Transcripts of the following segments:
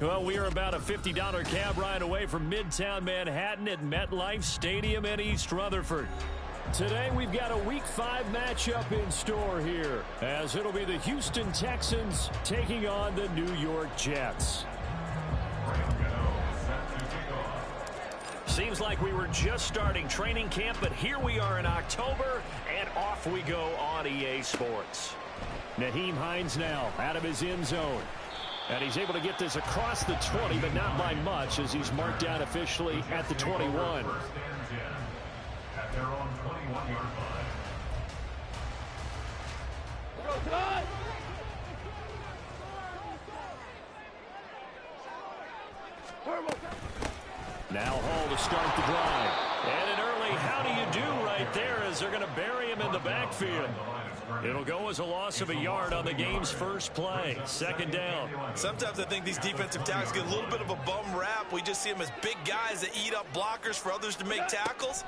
Well, we are about a $50 cab ride away from Midtown Manhattan at MetLife Stadium in East Rutherford. Today, we've got a Week 5 matchup in store here, as it'll be the Houston Texans taking on the New York Jets. Seems like we were just starting training camp, but here we are in October, and off we go on EA Sports. Nyheim Hines now out of his end zone. And he's able to get this across the 20, but not by much, as he's marked down officially at the 21. At their own 21-yard line. Now Hall to start the drive. And an early how do you do right there, as they're going to bury him in the backfield. It'll go as a loss of a yard on the game's first play. Second down. Sometimes I think these defensive tackles get a little bit of a bum rap. We just see them as big guys that eat up blockers for others to make tackles.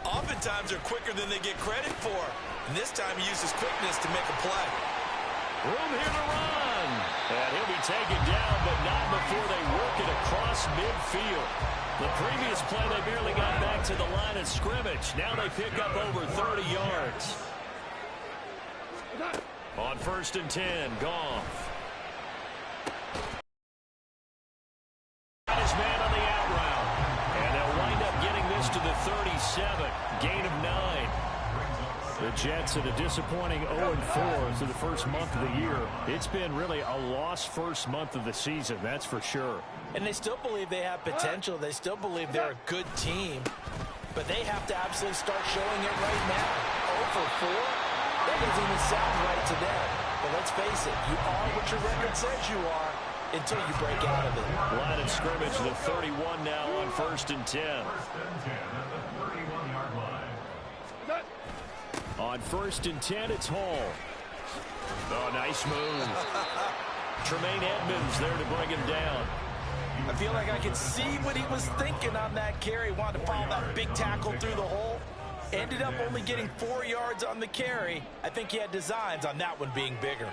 Oftentimes they're quicker than they get credit for. And this time he used his quickness to make a play. Room here to run. And he'll be taken down, but not before they work it across midfield. The previous play, they barely got back to the line of scrimmage. Now they pick up over 30 yards. On 1st and 10, Goff. Got his man on the out route. And they'll wind up getting this to the 37. Gain of 9. The Jets at a disappointing 0-4 through the first month of the year. It's been really a lost first month of the season, that's for sure. And they still believe they have potential. They still believe they're a good team. But they have to absolutely start showing it right now. 0-4? That doesn't even sound right to them. But let's face it, you are what your record says you are until you break out of it. Line of scrimmage, the 31 now on 1st and 10. On 1st and 10, it's Hall. Oh, nice move. Tremaine Edmonds there to bring him down. I feel like I could see what he was thinking on that carry. Wanted to follow that big tackle through the hole. Ended up only getting 4 yards on the carry. I think he had designs on that one being bigger.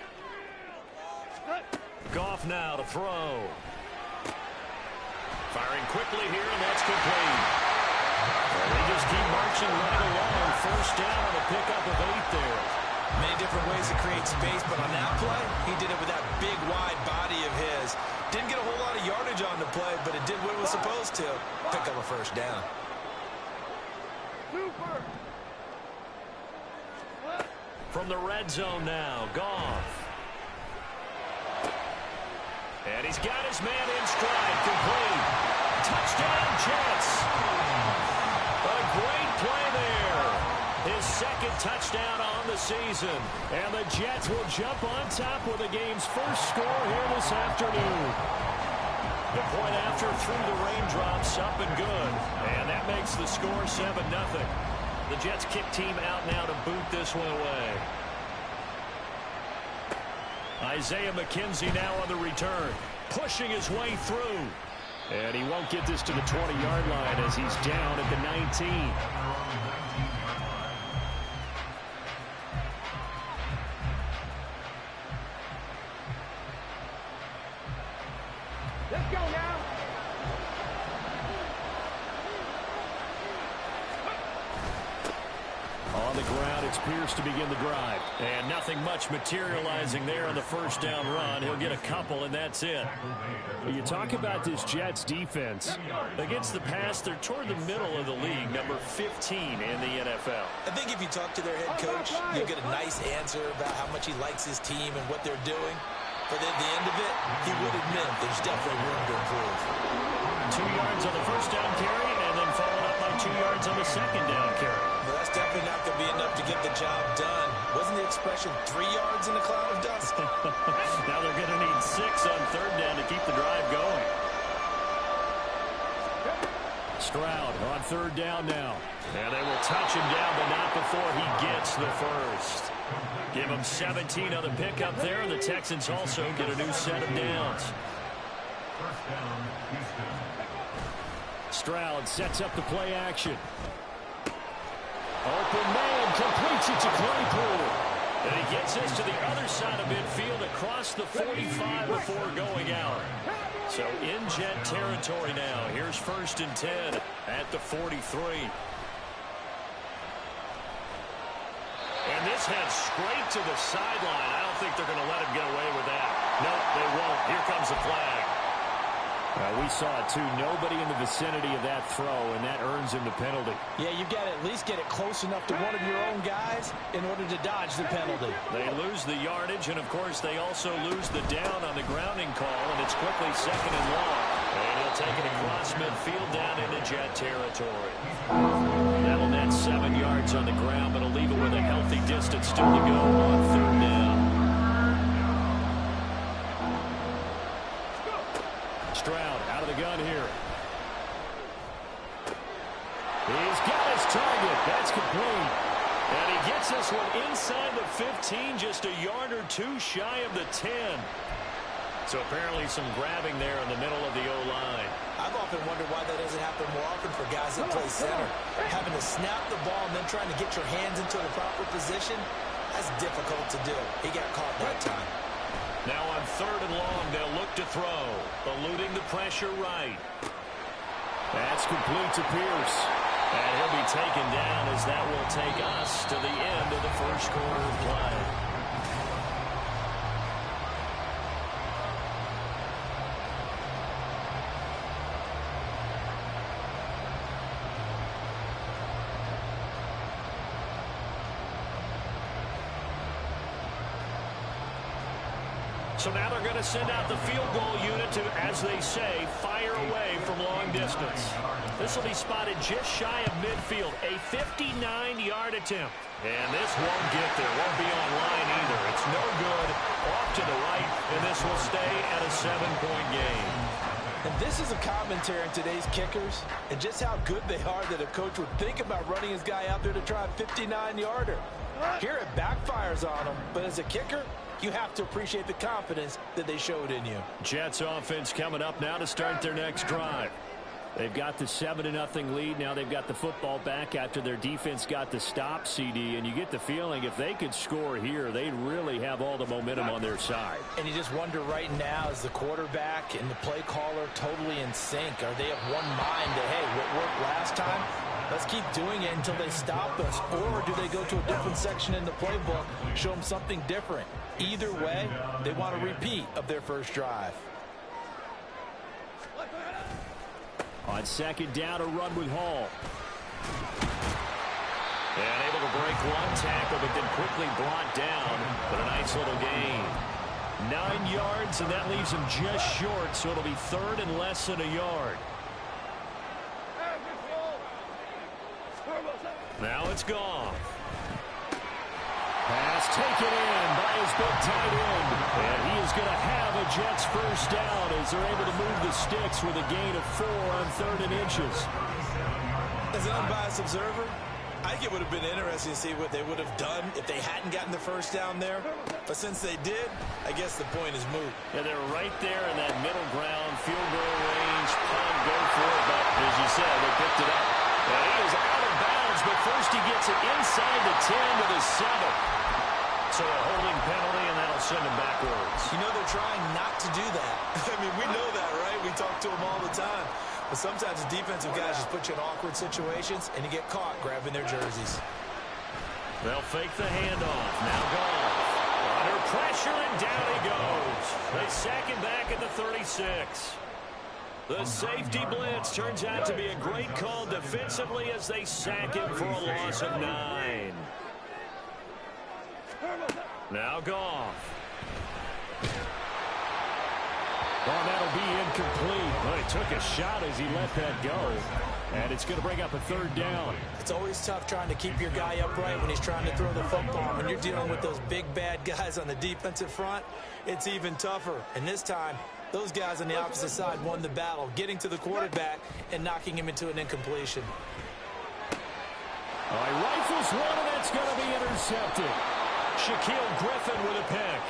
Goff now to throw. Firing quickly here, and that's complete. Well, they just keep marching right along. First down on a pickup of 8 there. Many different ways to create space, but on that play, he did it with that big, wide body of his. Didn't get a whole lot of yardage on the play, but it did what it was supposed to. Pick up a first down. From the red zone now, Goff. And he's got his man in stride, complete. Touchdown, Jets. A great play there. His second touchdown on the season. And the Jets will jump on top with the game's first score here this afternoon. The point after through the raindrops, up and good. And that makes the score 7-0. The Jets kick team out now to boot this one away. Isaiah McKenzie now on the return, pushing his way through. And he won't get this to the 20-yard line as he's down at the 19. Let's go now. On the ground, it's Pierce to begin the drive. And nothing much materializing there on the first down run. He'll get a couple, and that's it. You talk about this Jets defense. Against the pass, they're toward the middle of the league, number 15 in the NFL. I think if you talk to their head coach, you'll get a nice answer about how much he likes his team and what they're doing. But at the end of it, he would admit there's definitely room to improve. 2 yards on the first down carry, and then followed up by 2 yards on the second down carry. Well, that's definitely not going to be enough to get the job done. Wasn't the expression 3 yards in a cloud of dust? Now they're going to need 6 on third down to keep the drive going. Stroud on third down now. And they will touch him down, but not before he gets the first. Give him 17 on the pickup there, and the Texans also get a new set of downs. First down, Houston. Stroud sets up the play action. Open man, completes it to Claypool. And he gets this to the other side of midfield across the 45 before going out. So in Jet territory now. Here's 1st and 10 at the 43. And this heads straight to the sideline. I don't think they're going to let him get away with that. Nope, they won't. Here comes the flag. We saw it, too. Nobody in the vicinity of that throw, and that earns him the penalty. Yeah, you've got to at least get it close enough to one of your own guys in order to dodge the penalty. They lose the yardage, and, of course, they also lose the down on the grounding call, and it's quickly 2nd and long. And he'll take it across midfield down into Jet territory. That'll net 7 yards on the ground, but it'll leave it with a healthy distance still to go on 3rd down. Stroud out of the gun here. He's got his target. That's complete. And he gets this one inside the 15, just a yard or two shy of the 10. So apparently some grabbing there in the middle of the O-line. I've often wondered why that doesn't happen more often for guys that play center. Having to snap the ball and then trying to get your hands into the proper position, that's difficult to do. He got caught that time. Now on 3rd and long, they'll look to throw. Eluding the pressure right. That's complete to Pierce. And he'll be taken down as that will take us to the end of the first quarter of play. So now they're going to send out the field goal unit to, as they say, fire away from long distance. This will be spotted just shy of midfield, a 59-yard attempt. And this won't get there, won't be on line either. It's no good, off to the right, and this will stay at a 7-point game. And this is a commentary on today's kickers and just how good they are that a coach would think about running his guy out there to try a 59-yarder. Here it backfires on him, but as a kicker, you have to appreciate the confidence that they showed in you. Jets offense coming up now to start their next drive. They've got the 7-0 lead. Now they've got the football back after their defense got the stop, CD. And you get the feeling if they could score here, they'd really have all the momentum on their side. And you just wonder right now, is the quarterback and the play caller totally in sync? Are they of one mind that, hey, what worked last time? Let's keep doing it until they stop us. Or do they go to a different section in the playbook, show them something different? Either way, they want a repeat of their first drive. On 2nd down, a run with Hall. And able to break one tackle, but then quickly brought down. But a nice little gain. 9 yards, and that leaves him just short, so it'll be 3rd and less than a yard. Now it's gone. Pass taken in by his big tight end. And he is going to have a Jets first down as they're able to move the sticks with a gain of 4 on 3rd and inches. As an unbiased observer, I think it would have been interesting to see what they would have done if they hadn't gotten the first down there. But since they did, I guess the point is moot. Yeah, they're right there in that middle ground, field goal range, punt, go for it. But as you said, they picked it up. And he is out of bounds, but first he gets it inside the 10 to the 7. So a holding penalty, and that'll send him backwards. You know they're trying not to do that. I mean, we know that, right? We talk to them all the time. But sometimes the defensive guys just put you in awkward situations, and you get caught grabbing their jerseys. They'll fake the handoff. Now gone. Under pressure, and down he goes. They sack him back at the 36. The safety blitz turns out to be a great call defensively as they sack him for a loss of 9. Now Goff. Well, that'll be incomplete, but he took a shot as he let that go. And it's going to bring up a 3rd down. It's always tough trying to keep your guy upright when he's trying to throw the football. When you're dealing with those big, bad guys on the defensive front, it's even tougher. And this time, Those guys on the opposite side won the battle, getting to the quarterback and knocking him into an incompletion. He rifles one, and that's going to be intercepted. Shaquille Griffin with a pick.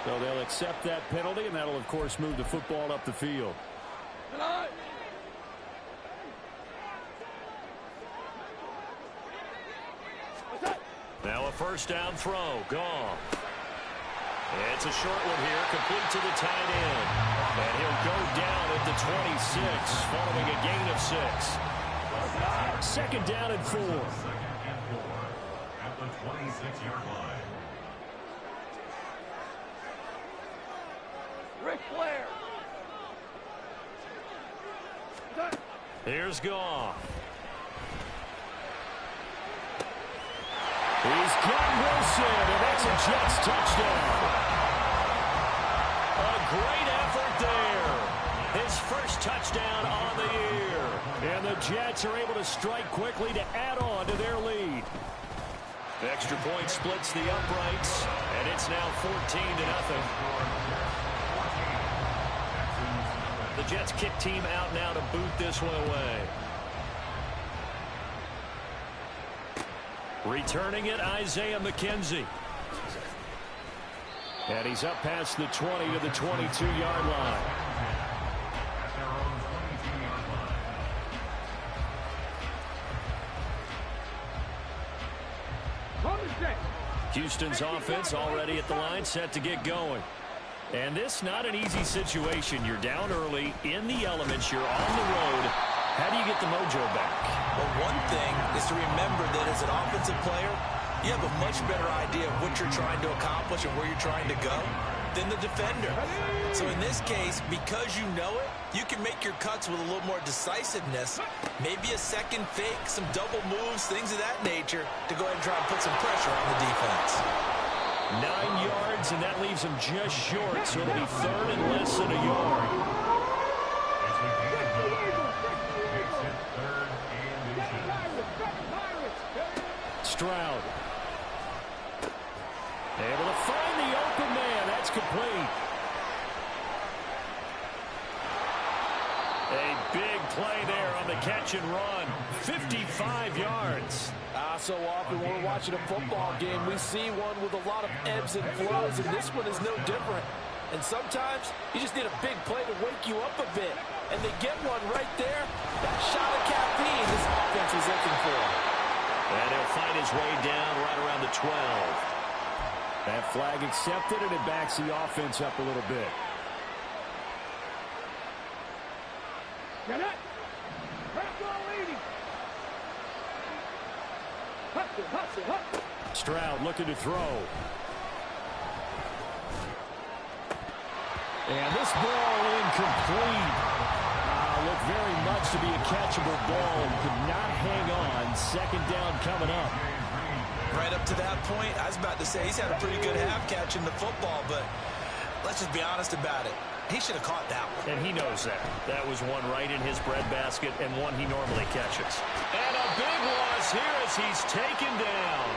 So they'll accept that penalty, and that'll, of course, move the football up the field. Now a first down throw. Gone. It's a short one here, complete to the tight end. And he'll go down at the 26, following a gain of 6. Second down and 4. At the 26-yard line. Ric Flair. Here's Goff. He's got Wilson, and that's a Jets touchdown. A great effort there. His first touchdown on the year. And the Jets are able to strike quickly to add on to their lead. The extra point splits the uprights, and it's now 14-0. The Jets kick team out now to boot this one away. Returning it, Isaiah McKenzie. And he's up past the 20 to the 22-yard line. At their own 22-yard line. Houston's offense already at the line, set to get going. And this not an easy situation. You're down early, in the elements, you're on the road. How do you get the mojo back? Well, one thing is to remember that as an offensive player, you have a much better idea of what you're trying to accomplish and where you're trying to go than the defender. So in this case, because you know it, you can make your cuts with a little more decisiveness, maybe a second fake, some double moves, things of that nature, to go ahead and try and put some pressure on the defense. 9 yards, and that leaves him just short, so it'll be third and less than a yard. Stroud. Able to find the open man. That's complete. A big play there on the catch and run. 55 yards. So often when we're watching a football game, we see one with a lot of ebbs and flows, and this one is no different. And sometimes you just need a big play to wake you up a bit. And they get one right there. That shot of caffeine this offense was looking for. And he'll find his way down right around the 12. That flag accepted, and it backs the offense up a little bit. Get it. Stroud looking to throw. And this ball incomplete. Looked very much to be a catchable ball. Could not hang on. Second down coming up. Right up to that point, I was about to say he's had a pretty good half catching the football, but let's just be honest about it. He should have caught that one. And he knows that. That was one right in his breadbasket and one he normally catches. And a big loss here as he's taken down.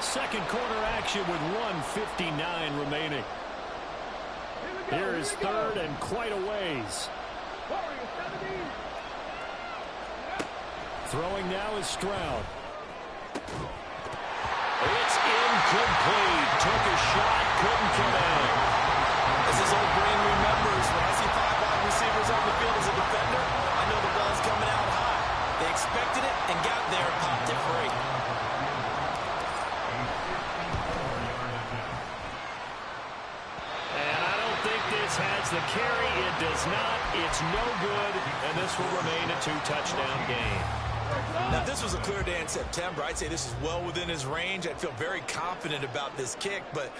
Second quarter action with 1:59 remaining. Here is third and quite a ways. Throwing now is Stroud. It's incomplete. Took a shot, couldn't connect. As his old brain remembers, when I see 5 wide receivers on the field as a defender, I know the ball's coming out high. They expected it and got there and popped it free. And I don't think this has the carry. It does not. It's no good. And this will remain a 2-touchdown game. Now, if this was a clear day in September, I'd say this is well within his range. I'd feel very confident about this kick, but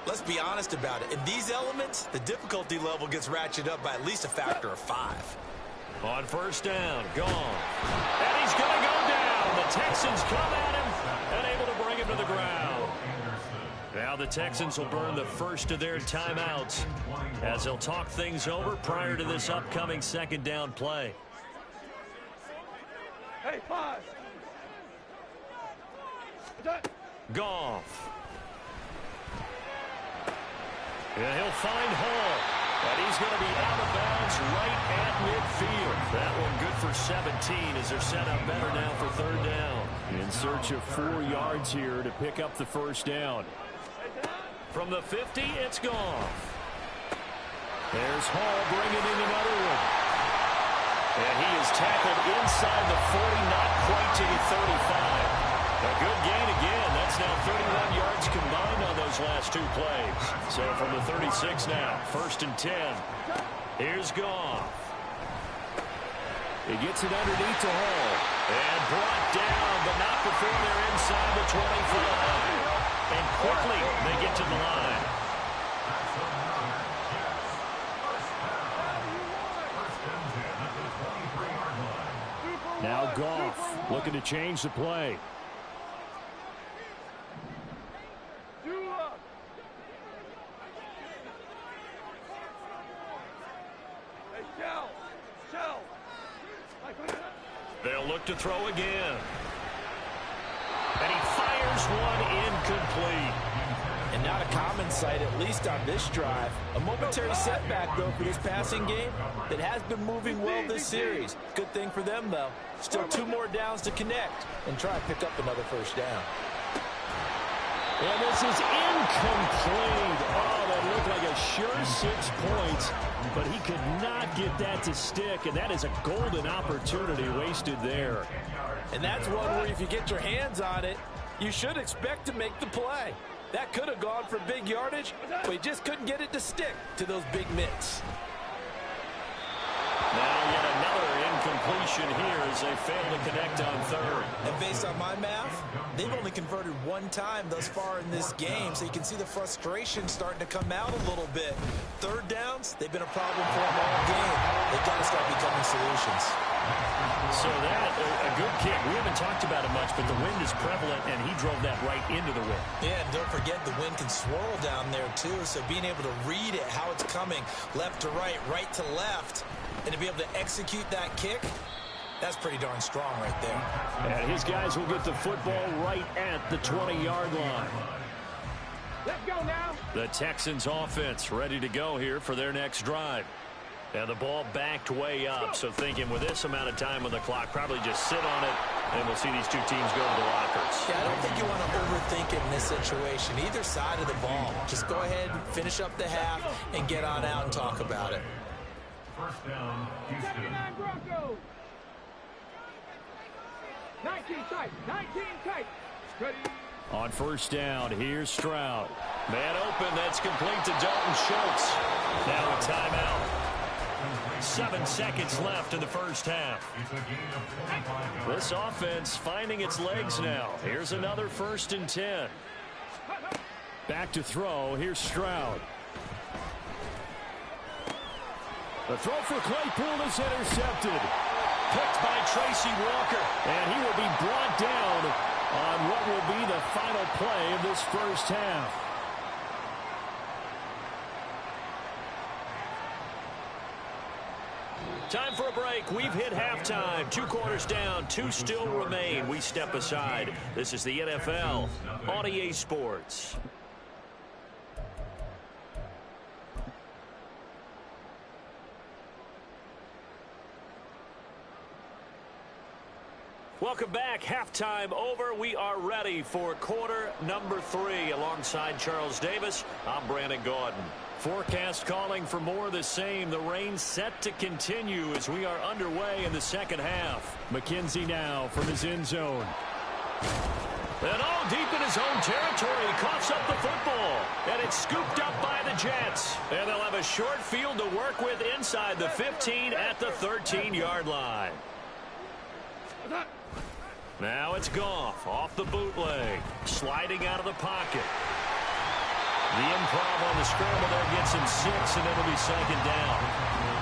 let's be honest about it. In these elements, the difficulty level gets ratcheted up by at least a factor of 5. On first down, gone. And he's going to go down. The Texans come at him and able to bring him to the ground. Now the Texans will burn the first of their timeouts as they'll talk things over prior to this upcoming second down play. Hey, pause. Goff. And he'll find Hall. And he's going to be out of bounds right at midfield. That one good for 17 as they're set up better now for third down. In search of 4 yards here to pick up the first down. From the 50, it's gone. There's Hall bringing in another one. And he is tackled inside the 40, not quite to the 35. A good gain again. That's now 31 yards combined on those last 2 plays. So from the 36 now, 1st and 10. Here's Goff. He gets it underneath to Hall. And brought down, but not before they're inside the 25. And quickly they get to the line. Now Goff looking to change the play. They'll look to throw again. And he fires one incomplete. And not a common sight, at least on this drive. A momentary setback, though, for this passing game that has been moving well this series. Good thing for them, though. Still 2 more downs to connect and try to pick up another first down. And this is incomplete. Oh, that looked like a sure 6 points, but he could not get that to stick, and that is a golden opportunity wasted there. And that's one where if you get your hands on it, you should expect to make the play. That could have gone for big yardage, but he just couldn't get it to stick to those big mitts. Now yet another incompletion here as they fail to connect on third. And based on my math, they've only converted 1 time thus far in this game, so you can see the frustration starting to come out a little bit. Third downs, they've been a problem for them all game. They've got to start becoming solutions. So that, a good kick. We haven't talked about it much, but the wind is prevalent, and he drove that right into the wind. Yeah, and don't forget the wind can swirl down there, too, so being able to read it, how it's coming, left to right to left, and to be able to execute that kick, that's pretty darn strong right there. And his guys will get the football right at the 20-yard line. Let's go now. The Texans offense ready to go here for their next drive. And the ball backed way up, so thinking with this amount of time on the clock, probably just sit on it, and we'll see these 2 teams go to the lockers. Yeah, I don't think you want to overthink it in this situation. Either side of the ball. Just go ahead, finish up the half, and get on out and talk about it. First down, Houston. 79 Broncos. 19 tight. 19 tight. Ready. On first down, here's Stroud. Man open, that's complete to Dalton Schultz. Now a timeout. 7 seconds left in the first half. This offense finding its legs now. Here's another 1st and 10. Back to throw. Here's Stroud. The throw for Claypool is intercepted. Picked by Tracy Walker. And he will be brought down on what will be the final play of this first half. Time for a break. We've hit halftime. 2 quarters down. 2 still remain. We step aside. This is the NFL on EA Sports. Welcome back. Halftime over. We are ready for quarter number 3. Alongside Charles Davis, I'm Brandon Gaudin. Forecast calling for more of the same. The rain set to continue as we are underway in the second half. McKenzie now from his end zone. And all deep in his own territory, coughs up the football. And it's scooped up by the Jets. And they'll have a short field to work with inside the 15 at the 13-yard line. Now it's Goff off the bootleg. Sliding out of the pocket. The improv on the scramble there gets him 6, and it'll be 2nd down.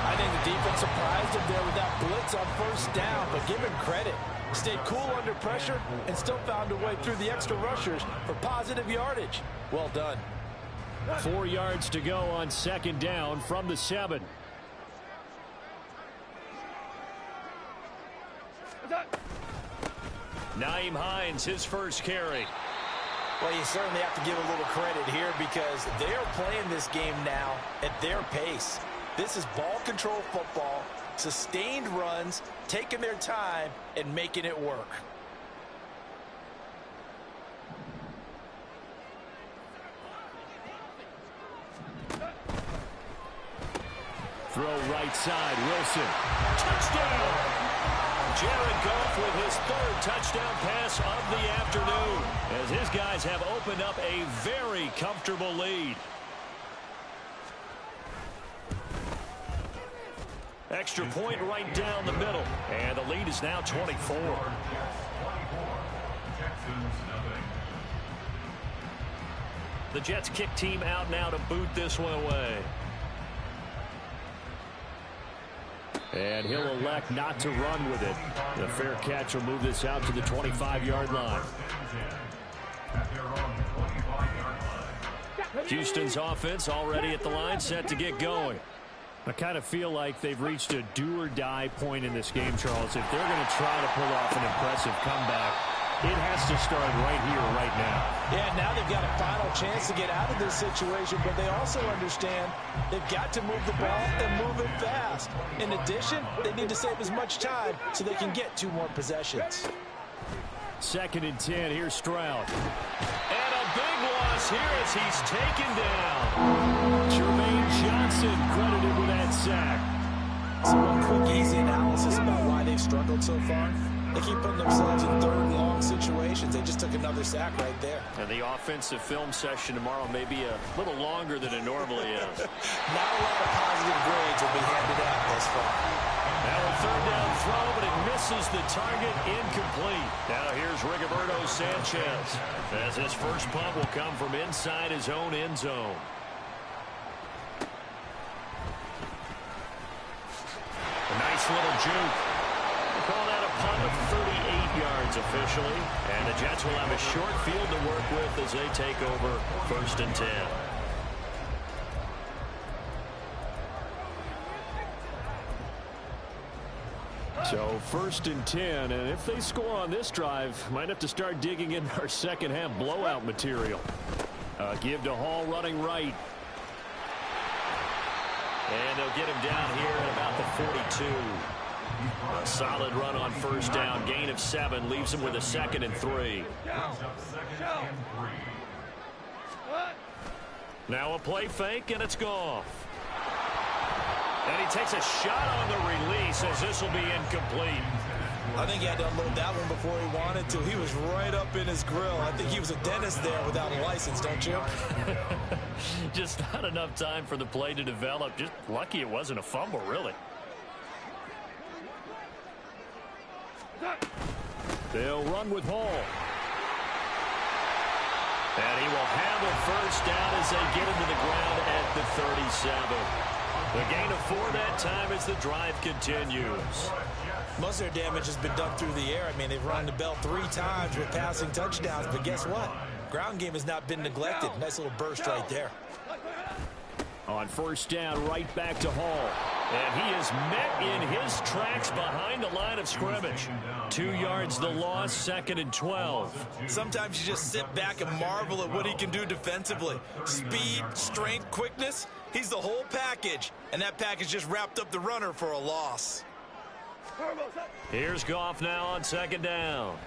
I think the defense surprised him there with that blitz on first down, but give him credit. Stayed cool under pressure and still found a way through the extra rushers for positive yardage. Well done. 4 yards to go on 2nd down from the 7. Nyheim Hines, his first carry. Well, you certainly have to give a little credit here because they're playing this game now at their pace. This is ball control football, sustained runs, taking their time, and making it work. Throw right side, Wilson. Touchdown! Jared Goff with his third touchdown pass of the afternoon, as his guys have opened up a very comfortable lead. Extra point right down the middle, and the lead is now 24. The Jets kick team out now to boot this one away. And he'll elect not to run with it. The fair catch will move this out to the 25-yard line. Houston's offense already at the line, set to get going. I kind of feel like they've reached a do-or-die point in this game, Charles. If they're going to try to pull off an impressive comeback, it has to start right here, right now. Yeah, now they've got a final chance to get out of this situation, but they also understand they've got to move the ball and move it fast. In addition, they need to save as much time so they can get 2 more possessions. 2nd and 10, here's Stroud. And a big loss here as he's taken down. Jermaine Johnson credited with that sack. So one quick, easy analysis about why they've struggled so far. They keep putting themselves in 3rd and long situations. They just took another sack right there. And the offensive film session tomorrow may be a little longer than it normally is. Not a lot of positive grades will be handed out thus far. Now a 3rd down throw, but it misses the target, incomplete. Now here's Rigoberto Sanchez, as his first punt will come from inside his own end zone. A nice little juke. Call that a punt of 38 yards officially. And the Jets will have a short field to work with as they take over 1st and 10. So 1st and 10, and if they score on this drive, might have to start digging in our second half blowout material. Give to Hall running right. And they'll get him down here at about the 42. A solid run on 1st down. Gain of 7 leaves him with a 2nd and 3. Now a play fake, and it's Goff. And he takes a shot on the release as this will be incomplete. I think he had to unload that one before he wanted to. He was right up in his grill. I think he was a dentist there without a license, don't you? Just not enough time for the play to develop. Just lucky it wasn't a fumble, really. They'll run with Hall. And he will have a 1st down as they get him to the ground at the 37. The gain of 4 that time as the drive continues. Most of their damage has been done through the air. I mean, they've run the bell 3 times with passing touchdowns, but guess what? Ground game has not been neglected. Nice little burst right there. On 1st down, right back to Hall. And he is met in his tracks behind the line of scrimmage. 2 yards the loss, 2nd and 12. Sometimes you just sit back and marvel at what he can do defensively. Speed, strength, quickness. He's the whole package. And that package just wrapped up the runner for a loss. Here's Goff now on 2nd down.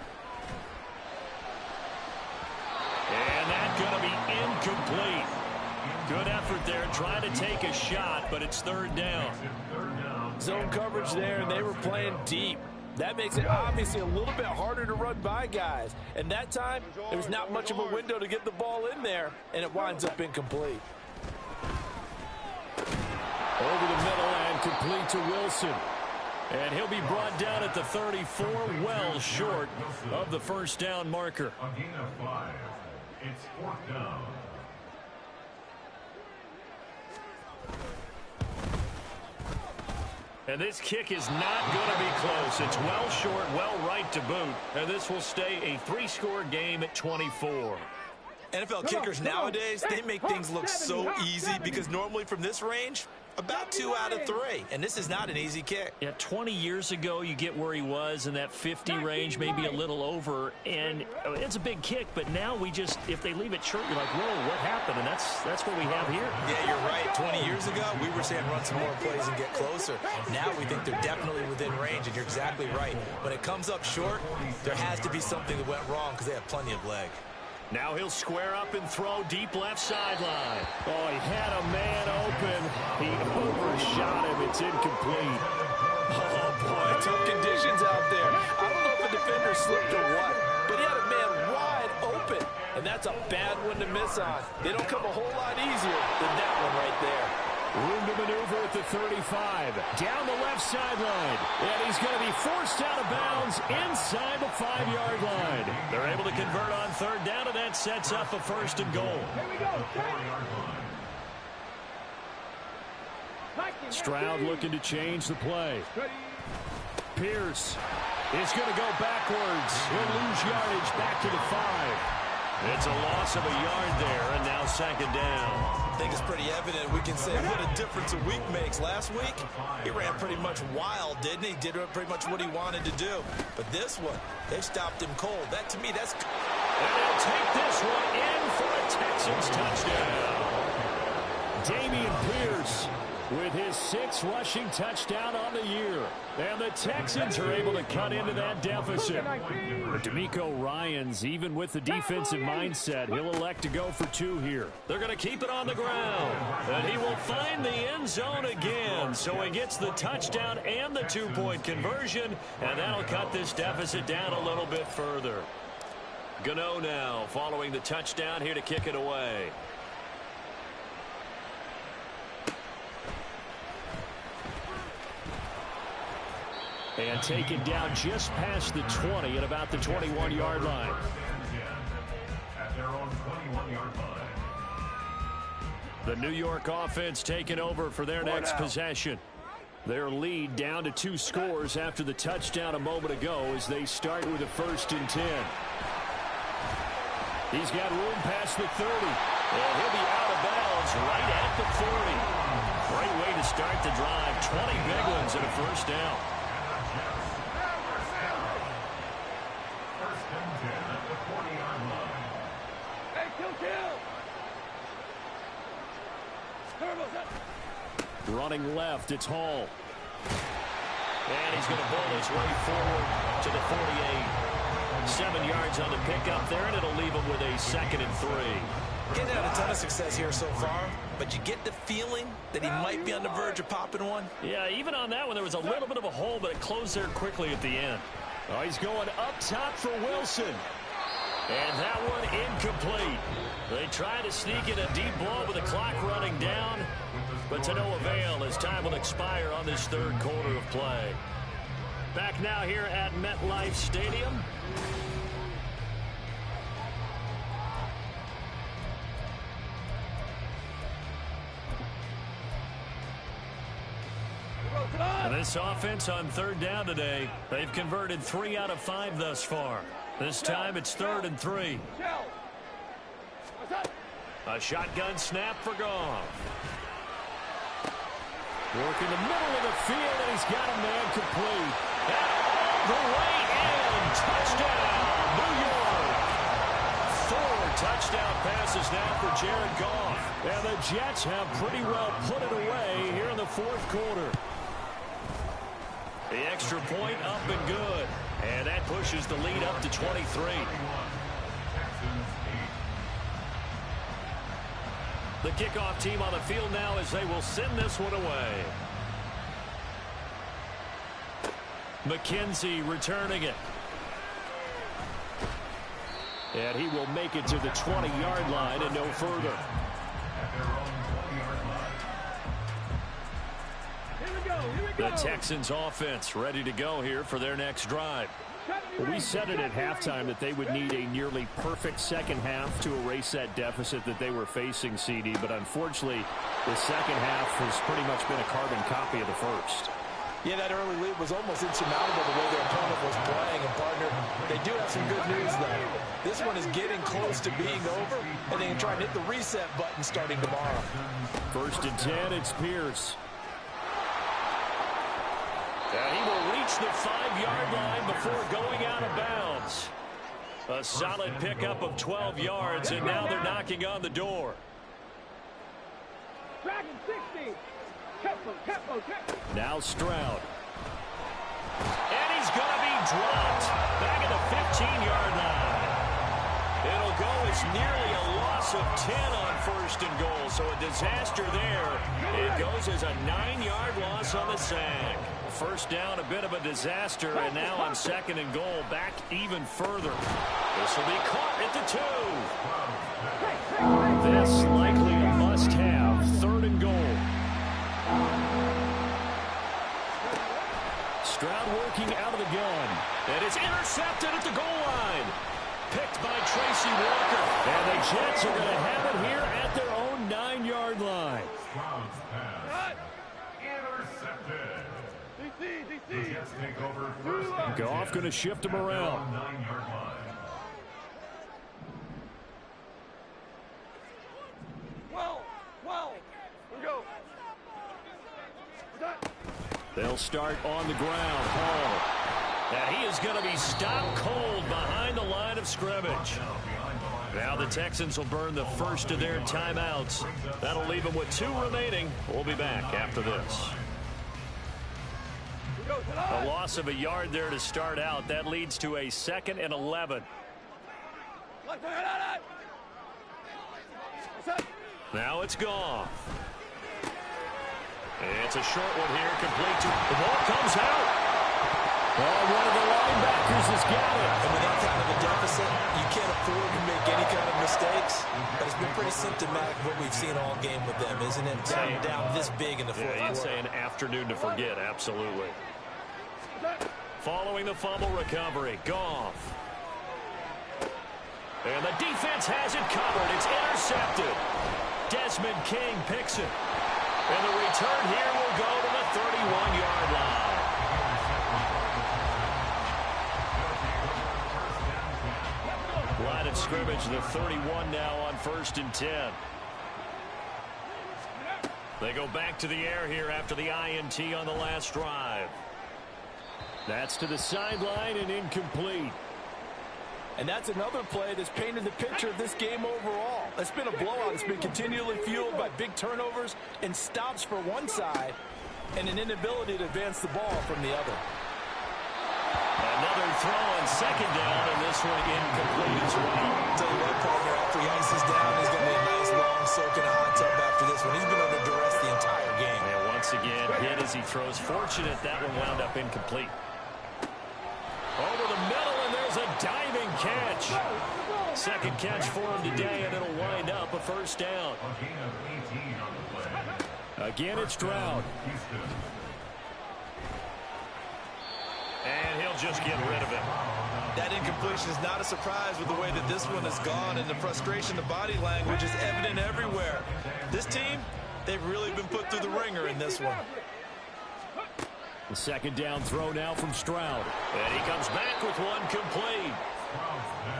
And that's going to be incomplete. Good effort there, trying to take a shot, but it's 3rd down. Zone coverage there, and they were playing deep. That makes it obviously a little bit harder to run by guys. And that time, there was not much of a window to get the ball in there, and it winds up incomplete. Over the middle and complete to Wilson. And he'll be brought down at the 34, well short of the 1st down marker. A gain of 5. It's 4th down. And this kick is not going to be close. It's well short, well right to boot. And this will stay a 3-score game at 24. NFL kickers nowadays, they make things look so easy because normally from this range, About 2 out of 3, and this is not an easy kick. Yeah, 20 years ago, you get where he was in that 50 range, maybe a little over, and it's a big kick, but now if they leave it short, you're like, whoa, what happened? And that's what we have here. Yeah, you're right. 20 years ago, we were saying run some more plays and get closer. Now we think they're definitely within range, and you're exactly right. When it comes up short, there has to be something that went wrong because they have plenty of leg. Now he'll square up and throw deep left sideline. Oh, he had a man open. He overshot him. It's incomplete. Oh, boy, tough conditions out there. I don't know if the defender slipped or what, but he had a man wide open, and that's a bad one to miss on. They don't come a whole lot easier than that one right there. Room to maneuver at the 35. Down the left sideline. And he's going to be forced out of bounds inside the 5-yard line. They're able to convert on third down, and that sets up a 1st and goal. Here we go. Stroud looking to change the play. Pierce is going to go backwards. He'll lose yardage back to the 5. It's a loss of a yard there, and now 2nd down. I think it's pretty evident. We can say what a difference a week makes. Last week, he ran pretty much wild, didn't he? Did pretty much what he wanted to do. But this one, they stopped him cold. That, to me, that's... And they'll take this one in for a Texans touchdown. Damian Pierce with his 6th rushing touchdown on the year. And the Texans are able to cut into that deficit. But D'Amico Ryans, even with the defensive mindset, he'll elect to go for 2 here. They're going to keep it on the ground. And he will find the end zone again. So he gets the touchdown and the 2-point conversion. And that'll cut this deficit down a little bit further. Gano now following the touchdown here to kick it away. And taken down just past the 20 at about the 21-yard line. At their own 21-yard line. The New York offense taking over for their next possession. Their lead down to 2 scores after the touchdown a moment ago as they start with a 1st and 10. He's got room past the 30. And he'll be out of bounds right at the 40. Great way to start the drive. 20 big ones and a 1st down. Running left, it's Hall. And he's going to pull his way forward to the 48. 7 yards on the pickup there, and it'll leave him with a 2nd and 3. Getting had a ton of success here so far, but you get the feeling that he might be on the verge of popping one. Yeah, even on that one, there was a little bit of a hole, but it closed there quickly at the end. Oh, he's going up top for Wilson. And that one incomplete. They try to sneak in a deep ball with the clock running down, but to no avail as time will expire on this 3rd quarter of play. Back now here at MetLife Stadium. And this offense on 3rd down today, they've converted 3 out of 5 thus far. This time it's 3rd and 3. A shotgun snap for Goff. Working the middle of the field, and he's got a man complete. And all the way in. Touchdown, New York. 4 touchdown passes now for Jared Goff. And the Jets have pretty well put it away here in the 4th quarter. The extra point up and good. And that pushes the lead up to 23. The kickoff team on the field now as they will send this one away. McKenzie returning it. And he will make it to the 20-yard line and no further. The Texans offense ready to go here for their next drive. Well, we said it at halftime that they would need a nearly perfect second half to erase that deficit that they were facing, CD. But unfortunately, the second half has pretty much been a carbon copy of the first. Yeah, that early lead was almost insurmountable the way their opponent was playing. And, partner, they do have some good news, though. This one is getting close to being over, and they can try and hit the reset button starting tomorrow. 1st and 10, it's Pierce. And he will reach the 5-yard line before going out of bounds. A solid pickup of 12 yards, and now they're knocking on the door. Dragon 60. Tempo. Now Stroud. And he's going to be dropped back at the 15-yard line. It'll go as nearly a loss of 10 on 1st and goal, so a disaster there. It goes as a 9-yard loss on the sack. First down, a bit of a disaster, and now on 2nd and goal, back even further. This will be caught at the 2. This likely a must-have, 3rd and goal. Stroud working out of the gun. And it's intercepted at the goal line. Picked by Tracy Walker. And the Jets are going to have it here at their own 9-yard line. Stroud's pass. Intercepted. The Jets take over 1st and 10. Goff going to shift him around. 9-yard line. We go. They'll start on the ground. Hall. Now he is going to be stopped cold behind the line of scrimmage. Now the Texans will burn the first of their timeouts. That'll leave them with 2 remaining. We'll be back after this. A loss of a yard there to start out. That leads to a 2nd and 11. Now it's Goff. It's a short one here, complete to... The ball comes out. Oh, one of the linebackers has got it. And with that kind of a deficit, you can't afford to make any kind of mistakes. But it's been pretty symptomatic of what we've seen all game with them, isn't it? Down this big in the fourth quarter. You'd say an afternoon to forget, absolutely. Following the fumble recovery, Goff. And the defense has it covered. It's intercepted. Desmond King picks it. And the return here will go to the 31-yard line. Line of scrimmage, the 31 now on 1st and 10. They go back to the air here after the INT on the last drive. That's to the sideline and incomplete. And that's another play that's painted the picture of this game overall. It's been a blowout. It's been continually fueled by big turnovers and stops for one side and an inability to advance the ball from the other. Another throw on 2nd down, and this one incomplete as well. Tell you what, partner, after he ices down, he's going to be a nice, long soak in a hot tub after this one. He's been under duress the entire game. And once again, hit as he throws. Fortunate that one wound up incomplete. Over the middle, and there's a diving catch. 2nd catch for him today, and it'll wind up a 1st down. A gain of 18 on the play. Again, it's Stroud. And he'll just get rid of it. That incompletion is not a surprise with the way that this one has gone, and the frustration, the body language is evident everywhere. This team, they've really been put through the ringer in this one. The 2nd down throw now from Stroud. And he comes back with one complete.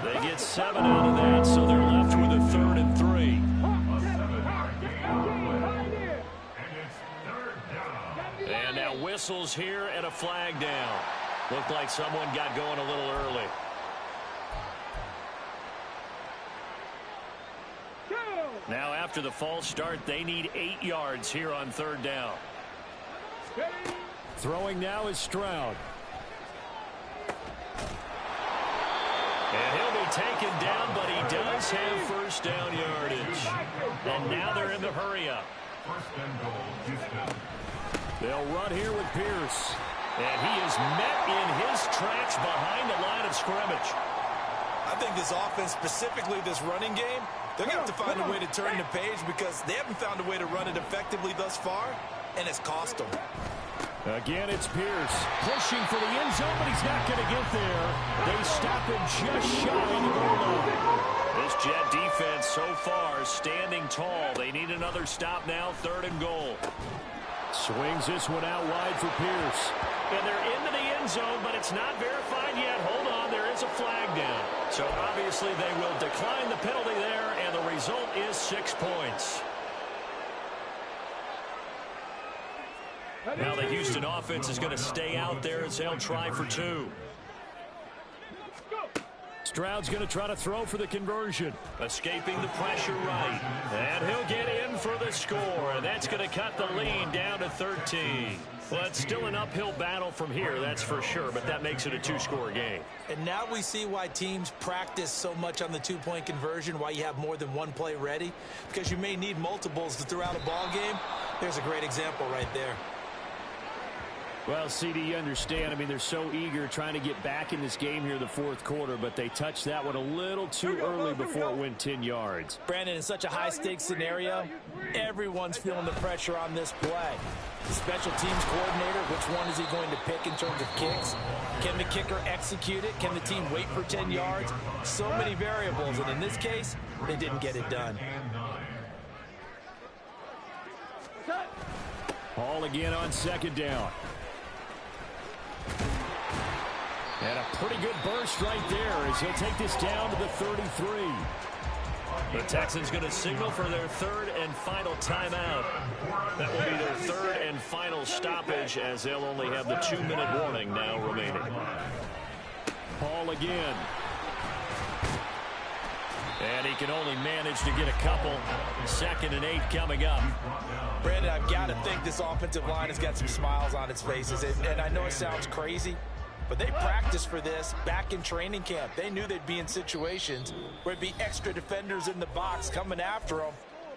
They get 7 out of that, so they're left with a 3rd and 3. And now whistles here and a flag down. Looked like someone got going a little early. Now after the false start, they need 8 yards here on 3rd down. Throwing now is Stroud. And he'll be taken down, but he does have 1st down yardage. And now they're in the hurry-up. 1st and goal, Houston. They'll run here with Pierce. And he is met in his tracks behind the line of scrimmage. I think this offense, specifically this running game, they're going to have to find a way to turn the page because they haven't found a way to run it effectively thus far, and it's cost them. Again, it's Pierce pushing for the end zone, but he's not going to get there. They stop him just shy of the goal line. This Jet defense so far standing tall. They need another stop now, 3rd and goal. Swings this one out wide for Pierce. And they're into the end zone, but it's not verified yet. Hold on, there is a flag down. So obviously they will decline the penalty there, and the result is 6 points. Now the Houston offense is going to stay out there as they'll try for 2. Stroud's going to try to throw for the conversion. Escaping the pressure right. And he'll get in for the score. And that's going to cut the lead down to 13. Well, it's still an uphill battle from here, that's for sure, but that makes it a 2-score game. And now we see why teams practice so much on the 2-point conversion, why you have more than one play ready, because you may need multiples throughout a ball game. There's a great example right there. Well, CD, you understand. I mean, they're so eager trying to get back in this game here in the fourth quarter, but they touched that one a little too early before it went 10 yards. Brandon, in such a high-stakes scenario, everyone's feeling the pressure on this play. The special teams coordinator, which one is he going to pick in terms of kicks? Can the kicker execute it? Can the team wait for 10 yards? So many variables, and in this case, they didn't get it done. Hall again on 2nd down. And a pretty good burst right there as he'll take this down to the 33. The Texans going to signal for their 3rd and final timeout. That will be their 3rd and final stoppage as they'll only have the 2-minute warning now remaining. Hall again. And he can only manage to get a couple. 2nd and 8 coming up. Brandon, I've got to think this offensive line has got some smiles on its faces. And I know it sounds crazy, but they practiced for this back in training camp. They knew they'd be in situations where there'd be extra defenders in the box coming after them,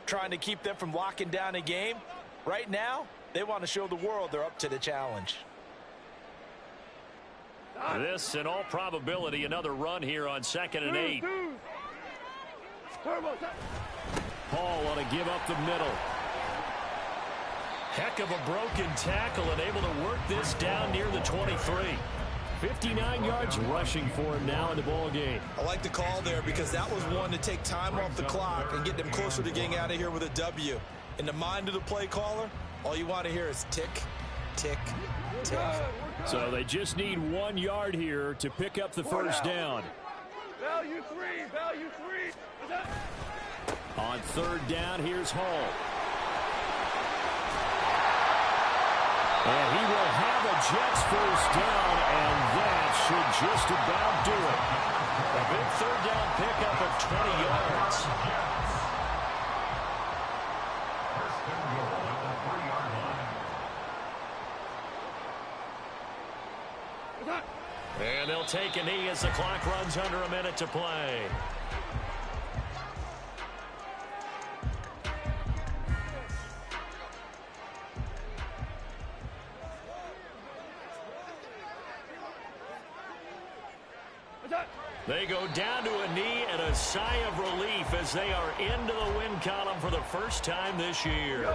trying to keep them from locking down a game. Right now, they want to show the world they're up to the challenge. This, in all probability, another run here on 2nd and 8. Hall ought to give up the middle. Heck of a broken tackle and able to work this down near the 23. 59 yards rushing for him now in the ball game. I like the call there because that was one to take time off the clock and get them closer to getting out of here with a W. In the mind of the play caller, all you want to hear is tick, tick, tick. So they just need 1 yard here to pick up the first down. Value 3, value 3. On 3rd down, here's Hall. And he will have a Jets first down, and that should just about do it. A big 3rd down pickup of 20 yards. And they'll take a knee as the clock runs under a minute to play. They go down to a knee and a sigh of relief as they are into the win column for the first time this year.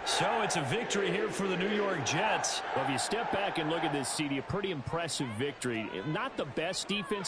So it's a victory here for the New York Jets. Well, if you step back and look at this, CD, a pretty impressive victory. Not the best defense